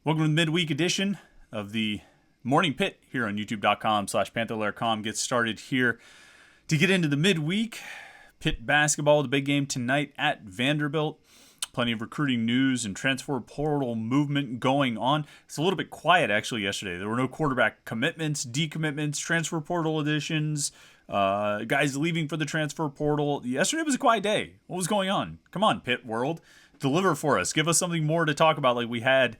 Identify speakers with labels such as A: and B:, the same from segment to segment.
A: Welcome to the midweek edition of the Morning Pitt here on youtube.com/Panther-Lair.com. Get started here to get into the midweek. Pitt basketball, the big game tonight at Vanderbilt. Plenty of recruiting news and transfer portal movement going on. It's a little bit quiet actually yesterday. There were no quarterback commitments, decommitments, transfer portal additions, guys leaving for the transfer portal. Yesterday was a quiet day. What was going on? Come on, Pitt world. Deliver for us. Give us something more to talk about like we had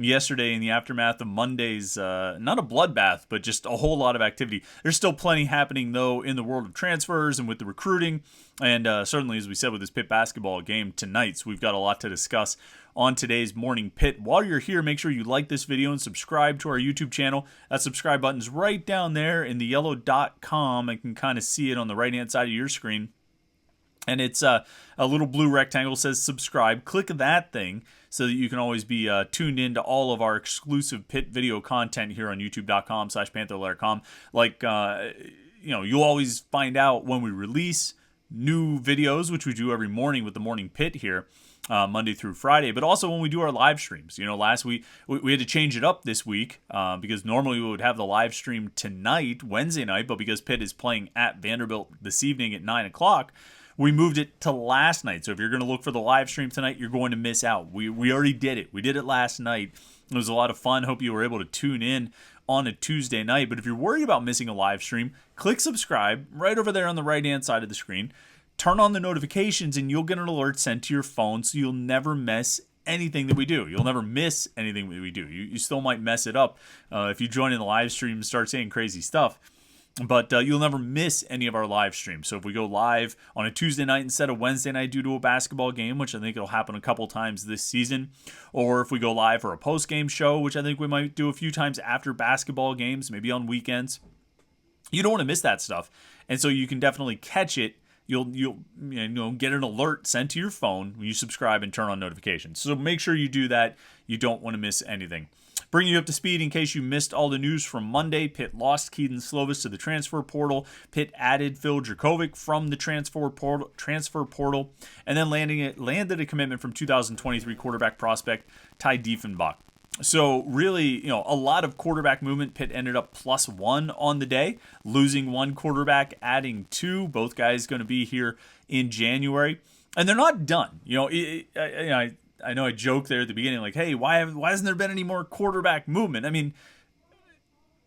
A: yesterday in the aftermath of Monday's, not a bloodbath, but just a whole lot of activity. There's still plenty happening, though, in the world of transfers and with the recruiting. And certainly, as we said, with this Pitt basketball game tonight. So we've got a lot to discuss on today's Morning Pitt. While you're here, make sure you like this video and subscribe to our YouTube channel. That subscribe button's right down there in the yellow .com. I can kind of see it on the right-hand side of your screen. And it's a little blue rectangle says subscribe. Click that thing so that you can always be tuned in to all of our exclusive Pitt video content here on youtube.com/Panther-Lair.com. Like, you'll always find out when we release new videos, which we do every morning with the Morning Pitt here, Monday through Friday, but also when we do our live streams. Last week we had to change it up this week because normally we would have the live stream tonight, Wednesday night, but because Pitt is playing at Vanderbilt this evening at 9 o'clock, we moved it to last night. So if you're going to look for the live stream tonight, you're going to miss out. We already did it. We did it last night. It was a lot of fun. Hope you were able to tune in on a Tuesday night. But if you're worried about missing a live stream, click subscribe right over there on the right-hand side of the screen. Turn on the notifications and you'll get an alert sent to your phone so you'll never miss anything that we do. You'll never miss anything that we do. You still might mess it up if you join in the live stream and start saying crazy stuff. But you'll never miss any of our live streams. So if we go live on a Tuesday night instead of Wednesday night due to a basketball game, which I think it'll happen a couple times this season, or if we go live for a post-game show, which I think we might do a few times after basketball games, maybe on weekends, you don't want to miss that stuff. And so you can definitely catch it. You'll get an alert sent to your phone when you subscribe and turn on notifications. So make sure you do that. You don't want to miss anything. Bringing you up to speed in case you missed all the news from Monday. Pitt lost Keaton Slovis to the transfer portal. Pitt added Phil Dracovic from the transfer portal, and then landed a commitment from 2023 quarterback prospect Ty Diefenbach. So really, a lot of quarterback movement. Pitt ended up +1 on the day, losing one quarterback, adding two. Both guys going to be here in January, and they're not done. I know I joked there at the beginning, like, hey, why hasn't there been any more quarterback movement? I mean,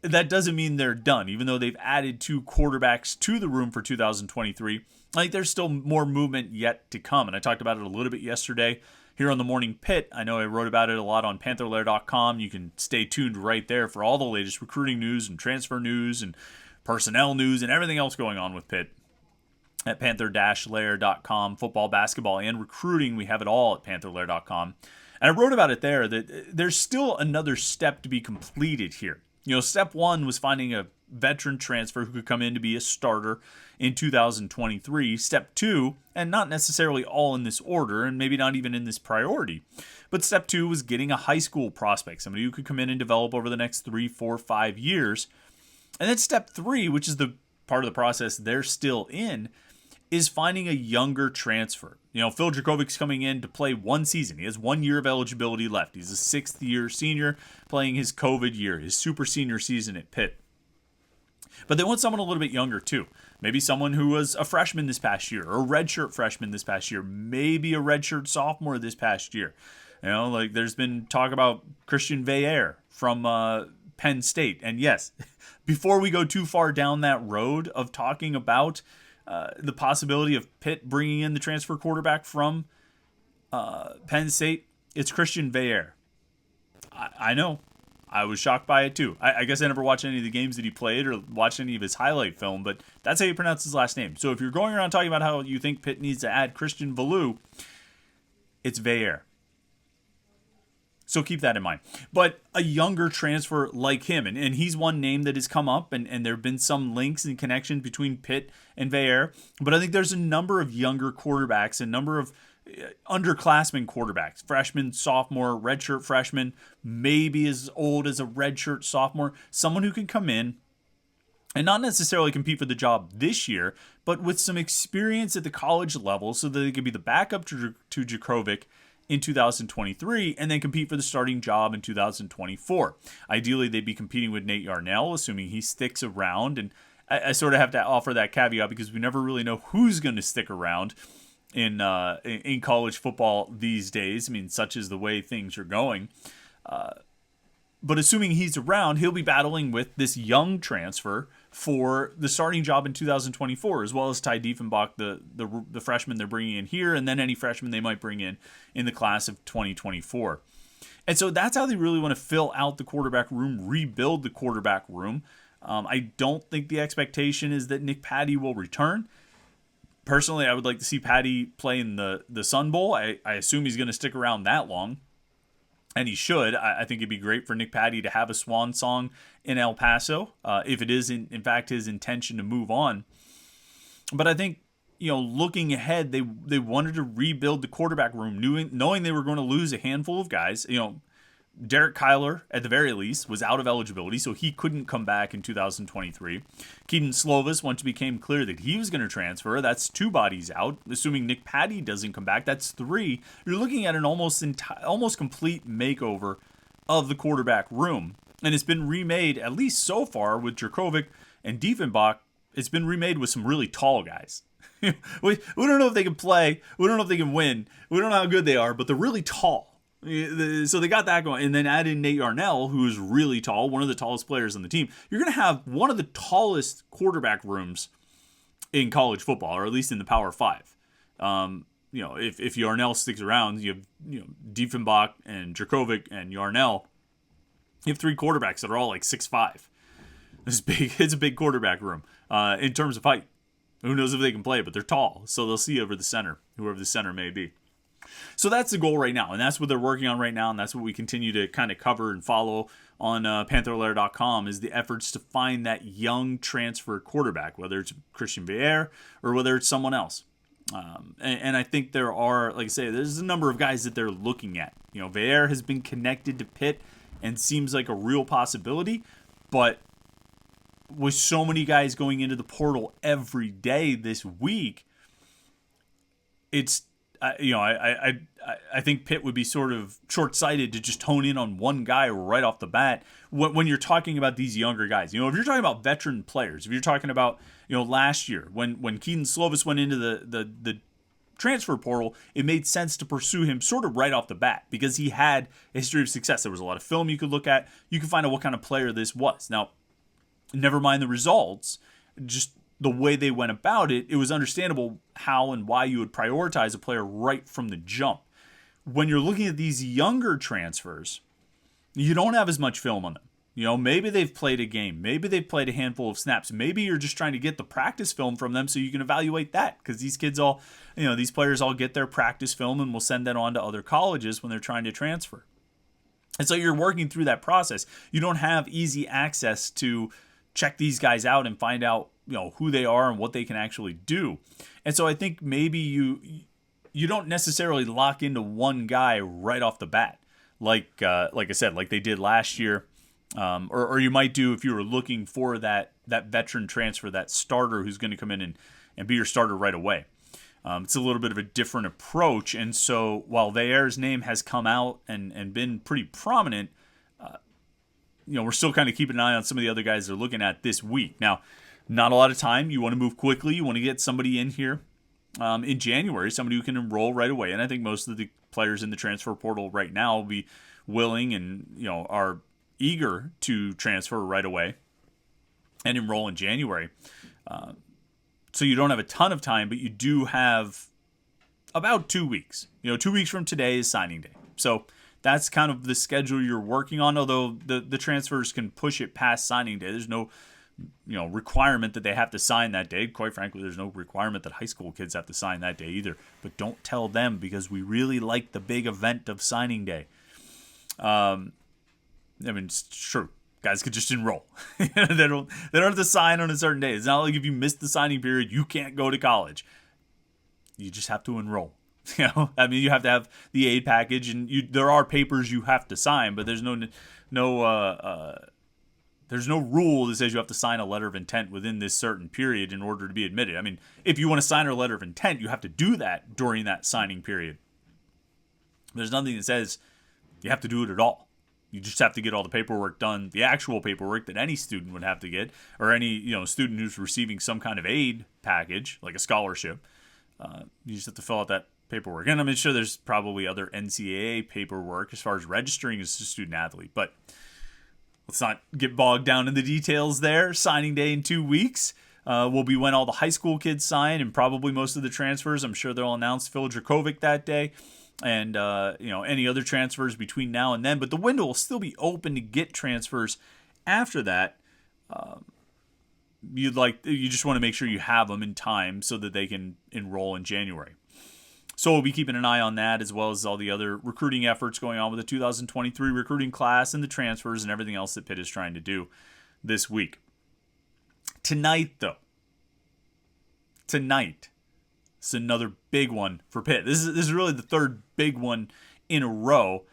A: that doesn't mean they're done. Even though they've added two quarterbacks to the room for 2023, there's still more movement yet to come. And I talked about it a little bit yesterday here on the Morning Pitt. I know I wrote about it a lot on Panther-Lair.com. You can stay tuned right there for all the latest recruiting news and transfer news and personnel news and everything else going on with Pitt. At Panther-Lair.com, football, basketball, and recruiting. We have it all at Panther-Lair.com. And I wrote about it there that there's still another step to be completed here. Step one was finding a veteran transfer who could come in to be a starter in 2023. Step two, and not necessarily all in this order, and maybe not even in this priority, but step two was getting a high school prospect, somebody who could come in and develop over the next 3, 4, 5 years. And then step three, which is the part of the process they're still in, is finding a younger transfer. Phil Dracovic's coming in to play one season. He has 1 year of eligibility left. He's a 6th-year senior playing his COVID year, his super senior season at Pitt. But they want someone a little bit younger too. Maybe someone who was a freshman this past year, or a redshirt freshman this past year, maybe a redshirt sophomore this past year. There's been talk about Christian Veillere from Penn State. And yes, before we go too far down that road of talking about the possibility of Pitt bringing in the transfer quarterback from Penn State, it's Christian Veillere. I know. I was shocked by it too. I guess I never watched any of the games that he played or watched any of his highlight film, but that's how you pronounce his last name. So if you're going around talking about how you think Pitt needs to add Christian Veillere, it's Veillere. So keep that in mind. But a younger transfer like him, and he's one name that has come up, and there have been some links and connections between Pitt and Veillere. But I think there's a number of younger quarterbacks, a number of underclassmen quarterbacks, freshman, sophomore, redshirt freshman, maybe as old as a redshirt sophomore, someone who can come in and not necessarily compete for the job this year, but with some experience at the college level so that they could be the backup to Dracovic in 2023 and then compete for the starting job in 2024. Ideally, they'd be competing with Nate Yarnell, assuming he sticks around. And I sort of have to offer that caveat because we never really know who's going to stick around in college football these days. I mean, such is the way things are going. But assuming he's around, he'll be battling with this young transfer for the starting job in 2024, as well as Ty Diefenbach, the freshman they're bringing in here, and then any freshman they might bring in the class of 2024. And so that's how they really want to fill out the quarterback room, rebuild the quarterback room. I don't think the expectation is that Nick Patty will return. Personally, I would like to see Patty play in the Sun Bowl. I assume he's going to stick around that long. And he should. I think it'd be great for Nick Patty to have a swan song in El Paso, if it is, in fact, his intention to move on. But I think, looking ahead, they wanted to rebuild the quarterback room, knowing they were going to lose a handful of guys. Derek Kyler, at the very least, was out of eligibility, so he couldn't come back in 2023. Keaton Slovis, once it became clear that he was going to transfer, that's 2 bodies out. Assuming Nick Patty doesn't come back, that's 3. You're looking at an almost complete makeover of the quarterback room. And it's been remade, at least so far, with Jurkovec and Diefenbach. It's been remade with some really tall guys. we don't know if they can play. We don't know if they can win. We don't know how good they are, but they're really tall. So they got that going. And then add in Nate Yarnell, who is really tall, one of the tallest players on the team. You're going to have one of the tallest quarterback rooms in college football, or at least in the Power 5. If Yarnell sticks around, you have Diefenbach and Jurkovec and Yarnell. You have 3 quarterbacks that are all like 6'5". It's big. It's a big quarterback room in terms of height. Who knows if they can play, but they're tall. So they'll see over the center, whoever the center may be. So that's the goal right now, and that's what they're working on right now, and that's what we continue to kind of cover and follow on Panther-Lair.com, is the efforts to find that young transfer quarterback, whether it's Christian Veer or whether it's someone else. And I think there are, like I say, there's a number of guys that they're looking at. Veer has been connected to Pitt and seems like a real possibility, but with so many guys going into the portal every day this week, it's I think Pitt would be sort of short-sighted to just hone in on one guy right off the bat when you're talking about these younger guys. If you're talking about veteran players, if you're talking about last year when Keaton Slovis went into the transfer portal, it made sense to pursue him sort of right off the bat because he had a history of success. There was a lot of film you could look at. You could find out what kind of player this was. Now, never mind the results, just the way they went about it, it was understandable how and why you would prioritize a player right from the jump. When you're looking at these younger transfers, you don't have as much film on them. Maybe they've played a game. Maybe they've played a handful of snaps. Maybe you're just trying to get the practice film from them so you can evaluate that, because these kids these players all get their practice film and will send that on to other colleges when they're trying to transfer. And so you're working through that process. You don't have easy access to check these guys out and find out who they are and what they can actually do. And so I think maybe you don't necessarily lock into one guy right off the bat, like I said, like they did last year, or you might do if you were looking for that veteran transfer, that starter who's going to come in and be your starter right away. It's a little bit of a different approach. And so while Veer's name has come out and been pretty prominent, we're still kind of keeping an eye on some of the other guys they're looking at this week. Now, not a lot of time. You want to move quickly. You want to get somebody in here in January, somebody who can enroll right away. And I think most of the players in the transfer portal right now will be willing and are eager to transfer right away and enroll in January. So you don't have a ton of time, but you do have about 2 weeks. 2 weeks from today is signing day. So that's kind of the schedule you're working on, although the transfers can push it past signing day. There's no requirement that they have to sign that day. Quite frankly, there's no requirement that high school kids have to sign that day either. But don't tell them, because we really like the big event of signing day. It's true. Guys could just enroll. They don't have to sign on a certain day. It's not like if you miss the signing period, you can't go to college. You just have to enroll. You have to have the aid package, and there are papers you have to sign, but there's no rule that says you have to sign a letter of intent within this certain period in order to be admitted. If you want to sign a letter of intent, you have to do that during that signing period. There's nothing that says you have to do it at all. You just have to get all the paperwork done, the actual paperwork that any student would have to get, or any student who's receiving some kind of aid package, like a scholarship. You just have to fill out that paperwork. And I'm sure there's probably other NCAA paperwork as far as registering as a student athlete. But let's not get bogged down in the details there. Signing day in 2 weeks will be when all the high school kids sign, and probably most of the transfers. I'm sure they'll announce Phil Dracovic that day, and any other transfers between now and then. But the window will still be open to get transfers after that. You just want to make sure you have them in time so that they can enroll in January. So we'll be keeping an eye on that, as well as all the other recruiting efforts going on with the 2023 recruiting class and the transfers and everything else that Pitt is trying to do this week. Tonight, it's another big one for Pitt. This is really the third big one in a row.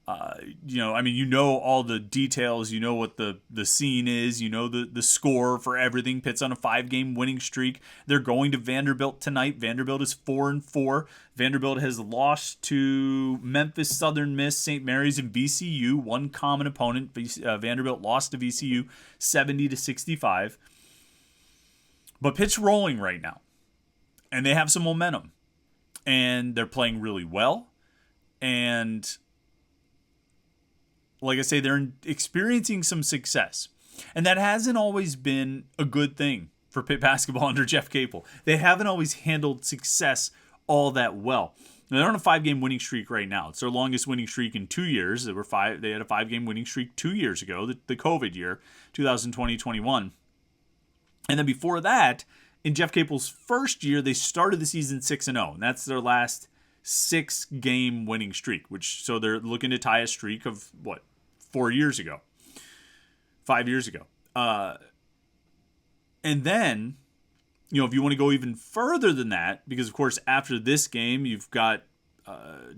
A: All the details. You know what the scene is. You know the score for everything. Pitt's on a 5-game winning streak. They're going to Vanderbilt tonight. Vanderbilt is 4-4. Vanderbilt has lost to Memphis, Southern Miss, St. Mary's, and VCU. One common opponent. Vanderbilt lost to VCU 70-65. But Pitt's rolling right now, and they have some momentum, and they're playing really well, and like I say, they're experiencing some success. And that hasn't always been a good thing for Pitt basketball under Jeff Capel. They haven't always handled success all that well. Now, they're on a 5-game winning streak right now. It's their longest winning streak in 2 years. They had a 5-game winning streak 2 years ago, the COVID year, 2020-21. And then before that, in Jeff Capel's first year, they started the season 6-0. And that's their last 6-game winning streak, so they're looking to tie a streak of 5 years ago. And then, if you want to go even further than that, because of course after this game you've got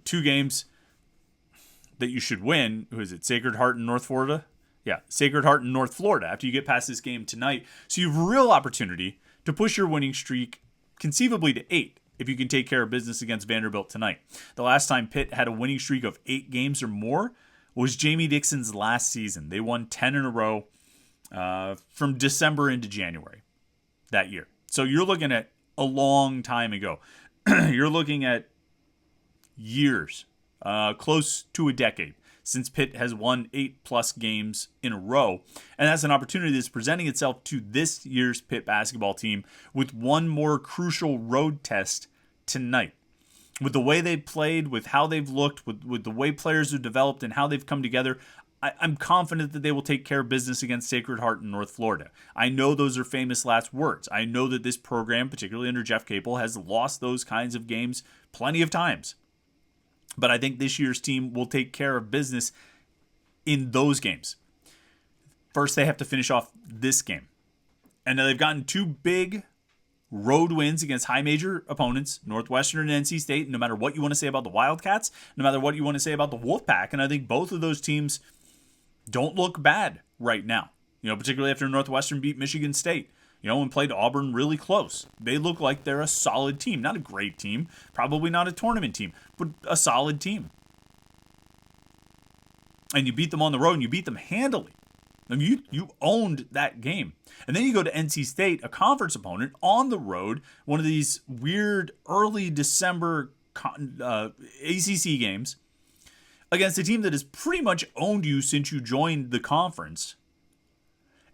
A: 2 games that you should win. Who is it? Sacred Heart in North Florida? Yeah, Sacred Heart in North Florida after you get past this game tonight. So you have a real opportunity to push your winning streak conceivably to 8 if you can take care of business against Vanderbilt tonight. The last time Pitt had a winning streak of 8 games or more was Jamie Dixon's last season. They won 10 in a row from December into January that year. So you're looking at a long time ago. You're looking at years, close to a decade, since Pitt has won 8+ games in a row. And that's an opportunity that's presenting itself to this year's Pitt basketball team with one more crucial road test tonight. With the way they've played, with how they've looked, with the way players have developed and how they've come together, I'm confident that they will take care of business against Sacred Heart in North Florida. I know those are famous last words. I know that this program, particularly under Jeff Capel, has lost those kinds of games plenty of times. But I think this year's team will take care of business in those games. First, they have to finish off this game. And they've gotten 2 big road wins against high major opponents, Northwestern and NC State, no matter what you want to say about the Wildcats, no matter what you want to say about the Wolfpack. And I think both of those teams don't look bad right now, particularly after Northwestern beat Michigan State, and played Auburn really close. They look like they're a solid team. Not a great team, probably not a tournament team, but a solid team. And you beat them on the road, and you beat them handily. I mean, you owned that game. And then you go to NC State, a conference opponent, on the road, one of these weird early December ACC games, against a team that has pretty much owned you since you joined the conference.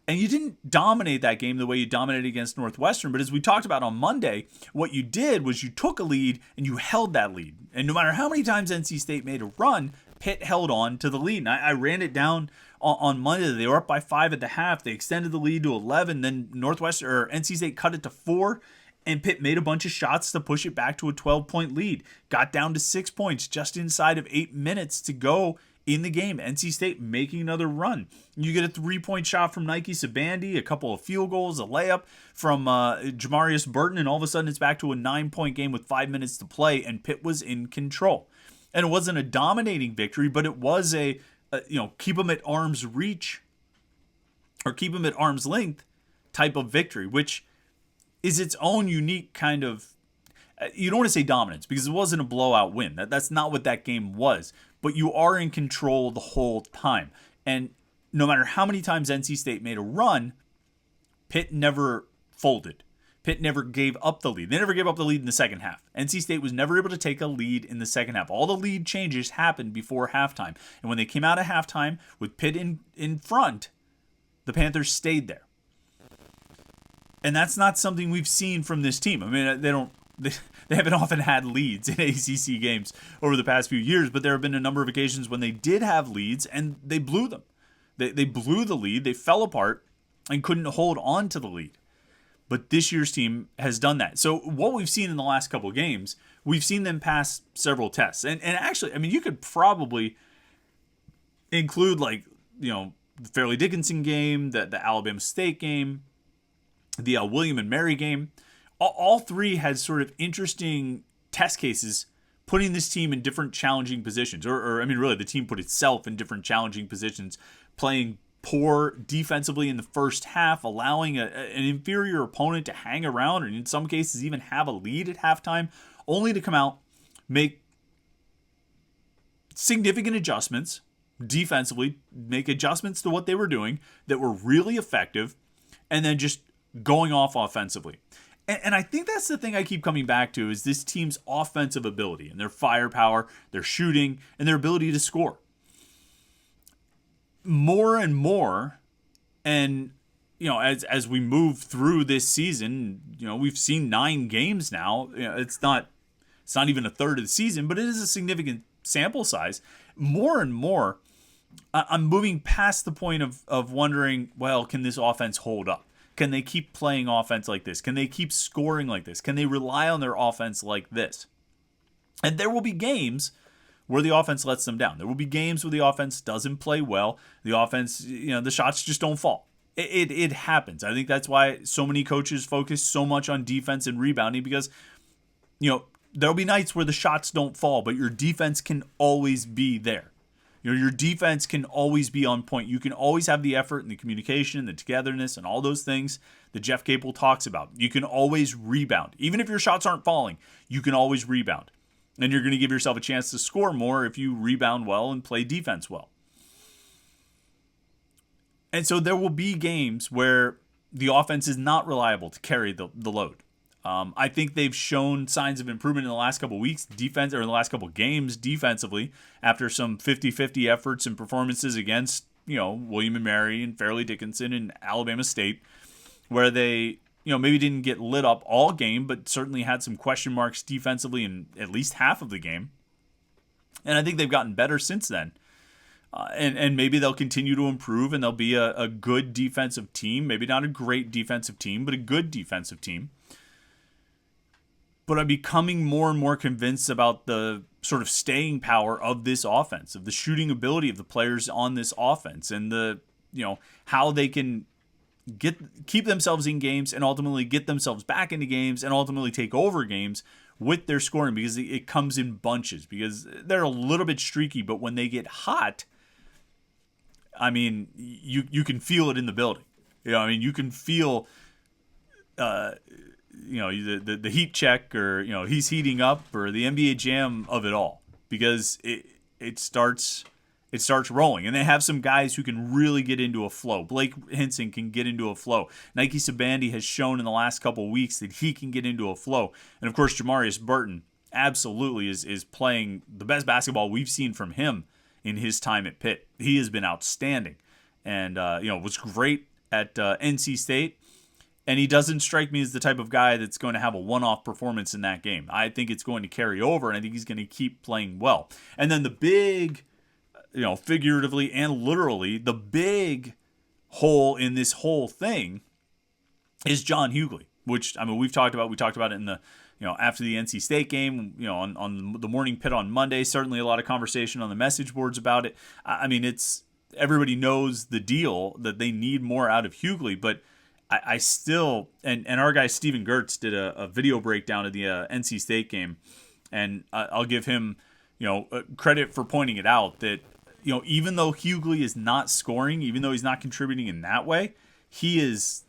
A: And you didn't dominate that game the way you dominated against Northwestern. But as we talked about on Monday, what you did was you took a lead and you held that lead. And no matter how many times NC State made a run, Pitt held on to the lead. And I ran it down on Monday. They were up by 5 at the half. They extended the lead to 11. Then NC State cut it to 4. And Pitt made a bunch of shots to push it back to a 12-point lead. Got down to 6 points just inside of 8 minutes to go in the game. NC State making another run. You get a 3-point shot from Nike Sabandi, a couple of field goals, a layup from Jamarius Burton, and all of a sudden it's back to a 9-point game with 5 minutes to play, and Pitt was in control. And it wasn't a dominating victory, but it was a keep them at arm's reach or keep them at arm's length type of victory, which is its own unique kind of, You don't want to say dominance because it wasn't a blowout win. That's not what that game was. But you are in control the whole time. And no matter how many times NC State made a run, Pitt never folded. Pitt never gave up the lead. They never gave up the lead in the second half. NC State was never able to take a lead in the second half. All the lead changes happened before halftime. And when they came out of halftime with Pitt in front, the Panthers stayed there. And that's not something we've seen from this team. I mean, they haven't often had leads in ACC games over the past few years, but there have been a number of occasions when they did have leads and they blew them. They blew the lead, they fell apart, and couldn't hold on to the lead. But this year's team has done that. So what we've seen in the last couple of games, we've seen them pass several tests. And actually, I mean, you could probably include the Fairleigh Dickinson game, the Alabama State game, the William and Mary game. All three had sort of interesting test cases putting this team in different challenging positions. Or I mean, really, the team put itself in different challenging positions, playing poor defensively in the first half, allowing an inferior opponent to hang around and in some cases even have a lead at halftime, only to come out, make significant adjustments defensively, make adjustments to what they were doing that were really effective, and then just going off offensively. And I think that's the thing I keep coming back to is this team's offensive ability and their firepower, their shooting, and their ability to score. More and more, and as we move through this season, we've seen 9 games now. It's not even a third of the season, but it is a significant sample size. More and more, I'm moving past the point of wondering, well, can this offense hold up? Can they keep playing offense like this? Can they keep scoring like this? Can they rely on their offense like this? And there will be games where the offense lets them down. There will be games where the offense doesn't play well. The offense, the shots just don't fall. It happens. I think that's why so many coaches focus so much on defense and rebounding because, there'll be nights where the shots don't fall, but your defense can always be there. Your defense can always be on point. You can always have the effort and the communication and the togetherness and all those things that Jeff Capel talks about. You can always rebound. Even if your shots aren't falling, you can always rebound. And you're going to give yourself a chance to score more if you rebound well and play defense well. And so there will be games where the offense is not reliable to carry the load. I think they've shown signs of improvement in the last couple of weeks, defense, or in the last couple of games defensively, after some 50-50 efforts and performances against, William and Mary and Fairleigh Dickinson and Alabama State, where they, maybe didn't get lit up all game, but certainly had some question marks defensively in at least half of the game. And I think they've gotten better since then. And maybe they'll continue to improve and they'll be a good defensive team. Maybe not a great defensive team, but a good defensive team. But I'm becoming more and more convinced about the sort of staying power of this offense, of the shooting ability of the players on this offense, and the how they can keep themselves in games and ultimately get themselves back into games and ultimately take over games with their scoring, because it comes in bunches, because they're a little bit streaky, but when they get hot, I mean, you can feel it in the building. You can feel the heat check, or he's heating up, or the NBA Jam of it all, because it starts rolling, and they have some guys who can really get into a flow. Blake Hinson can get into a flow. Nike Sabandi has shown in the last couple of weeks that he can get into a flow, and of course Jamarius Burton absolutely is playing the best basketball we've seen from him in his time at Pitt. He has been outstanding, and was great at NC State. And he doesn't strike me as the type of guy that's going to have a one-off performance in that game. I think it's going to carry over, and I think he's going to keep playing well. And then the big, figuratively and literally, the big hole in this whole thing is John Hughley, which, I mean, we talked about it in the, after the NC State game, on the Morning Pitt on Monday. Certainly a lot of conversation on the message boards about it. I mean, everybody knows the deal that they need more out of Hughley, but I still, and our guy Steven Gertz did a video breakdown of the NC State game, and I'll give him, credit for pointing it out that, even though Hughley is not scoring, even though he's not contributing in that way, he is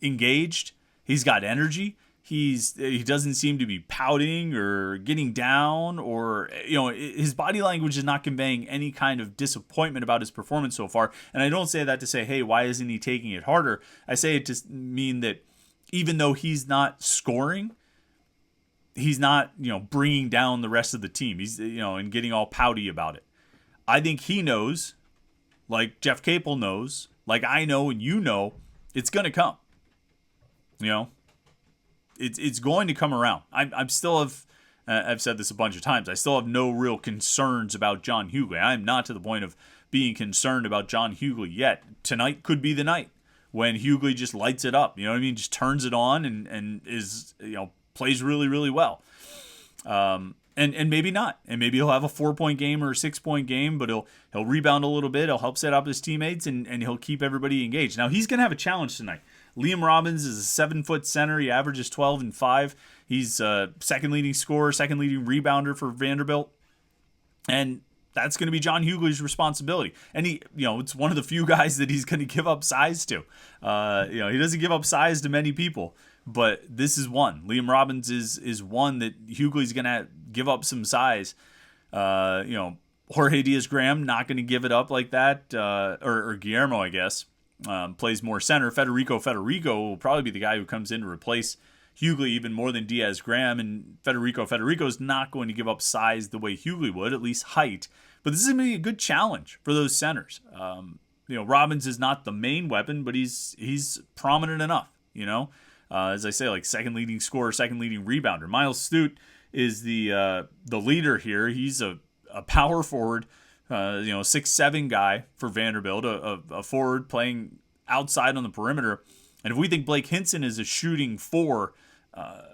A: engaged. He's got energy. he doesn't seem to be pouting or getting down, or his body language is not conveying any kind of disappointment about his performance so far. And I don't say that to say, hey, why isn't he taking it harder? I say it to mean that even though he's not scoring, he's not bringing down the rest of the team. He's and getting all pouty about it. I think he knows, like Jeff Capel knows, like I know and it's going to come. It's going to come around. I'm still I've said this a bunch of times. I still have no real concerns about John Hughley. I'm not to the point of being concerned about John Hughley yet. Tonight could be the night when Hughley just lights it up. You know what I mean? Just turns it on and is plays really, really well. And maybe not. And maybe he'll have a 4-point game or a 6-point game, but he'll rebound a little bit. He'll help set up his teammates, and he'll keep everybody engaged. Now, he's going to have a challenge tonight. Liam Robbins is a 7-foot center. He averages 12 and 5. He's second leading scorer, second leading rebounder for Vanderbilt. And that's going to be John Hughley's responsibility. And he, it's one of the few guys that he's going to give up size to. He doesn't give up size to many people, but this is one. Liam Robbins is one that Hughley's going to give up some size. Jorge Diaz-Graham not going to give it up like that, or Guillermo, I guess. Plays more center. Federico will probably be the guy who comes in to replace Hughley even more than Diaz-Graham. And Federico's not going to give up size the way Hughley would, at least height. But this is going to be a good challenge for those centers. Robbins is not the main weapon, but he's prominent enough. As I say, like second leading scorer, second leading rebounder. Miles Stute is the leader here. He's a power forward. 6'7" guy for Vanderbilt, a forward playing outside on the perimeter. And if we think Blake Hinson is a shooting 4,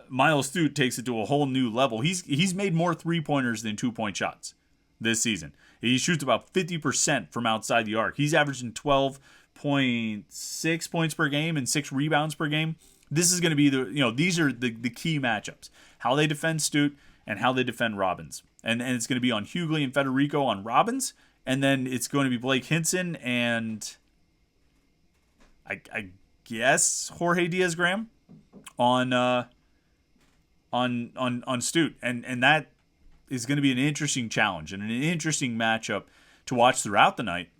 A: Miles Stute takes it to a whole new level. He's made more 3-pointers than 2-point shots this season. He shoots about 50% from outside the arc. He's averaging 12.6 points per game and 6 rebounds per game. This is going to be these are the key matchups. How they defend Stute and how they defend Robbins. And it's going to be on Hughley and Federico on Robbins. And then it's going to be Blake Hinson and I guess Jorge Diaz-Graham on Stute. And that is going to be an interesting challenge and an interesting matchup to watch throughout the night.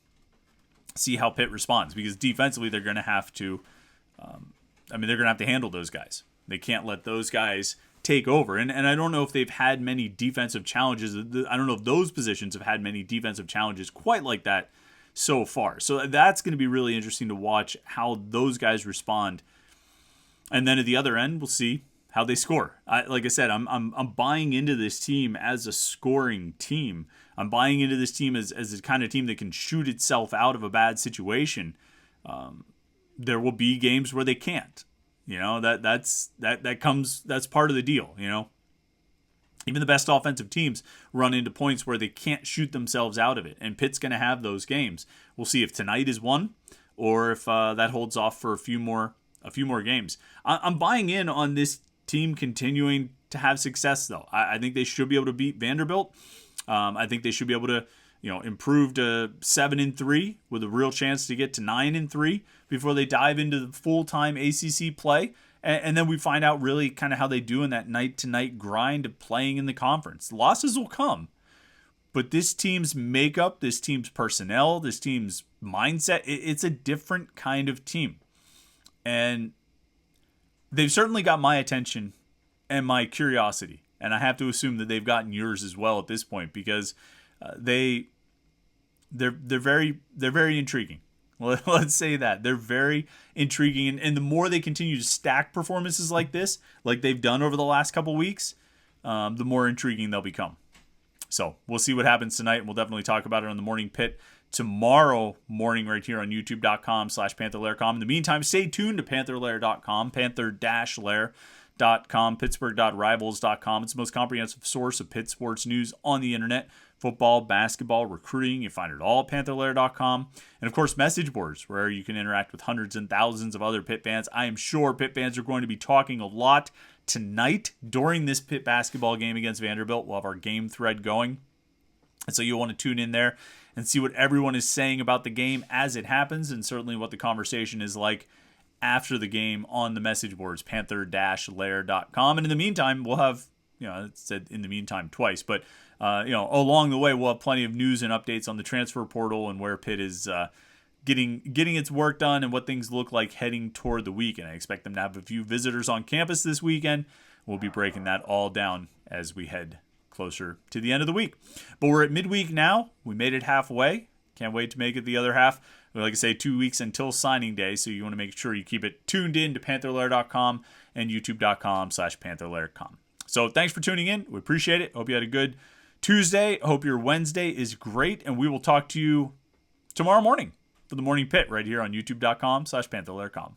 A: See how Pitt responds, because defensively they're going to have to they're going to have to handle those guys. They can't let those guys take over. And I don't know if they've had many defensive challenges. I don't know if those positions have had many defensive challenges quite like that so far. So that's going to be really interesting to watch how those guys respond. And then at the other end, we'll see how they score. Like I said, I'm buying into this team as a scoring team. I'm buying into this team as the kind of team that can shoot itself out of a bad situation. There will be games where they can't. That's part of the deal. Even the best offensive teams run into points where they can't shoot themselves out of it, and Pitt's going to have those games. We'll see if tonight is one, or if that holds off for a few more games. I'm buying in on this team continuing to have success, though. I think they should be able to beat Vanderbilt. I think they should be able to improve to 7-3 with a real chance to get to 9-3 before they dive into the full-time ACC play. And then we find out really kind of how they do in that night-to-night grind of playing in the conference. Losses will come, but this team's makeup, this team's personnel, this team's mindset, it's a different kind of team. And they've certainly got my attention and my curiosity. And I have to assume that they've gotten yours as well at this point, because they're very intriguing. Well, let's say that. They're very intriguing. And the more they continue to stack performances like this, like they've done over the last couple weeks, the more intriguing they'll become. So we'll see what happens tonight. And we'll definitely talk about it on the Morning Pit tomorrow morning right here on youtube.com/Panther-Lair.com. In the meantime, stay tuned to Panther-Lair.com, Panther-Lair.com, Pittsburgh.rivals.com. It's the most comprehensive source of Pitt sports news on the internet. Football, basketball, recruiting. You find it all at Panther-Lair.com. And, of course, message boards, where you can interact with hundreds and thousands of other Pitt fans. I am sure Pitt fans are going to be talking a lot tonight during this Pitt basketball game against Vanderbilt. We'll have our game thread going. And so you'll want to tune in there and see what everyone is saying about the game as it happens, and certainly what the conversation is like after the game on the message boards, Panther-Lair.com. And in the meantime, we'll have, it said in the meantime twice, but, along the way, we'll have plenty of news and updates on the transfer portal and where Pitt is getting its work done and what things look like heading toward the weekend. I expect them to have a few visitors on campus this weekend. We'll be breaking that all down as we head closer to the end of the week. But we're at midweek now. We made it halfway. Can't wait to make it the other half. Like I say, 2 weeks until signing day, so you want to make sure you keep it tuned in to Panther-Lair.com and YouTube.com/Panther-Lair.com. So thanks for tuning in. We appreciate it. Hope you had a good Tuesday. Hope your Wednesday is great, and we will talk to you tomorrow morning for the Morning Pit right here on YouTube.com/Panther-Lair.com.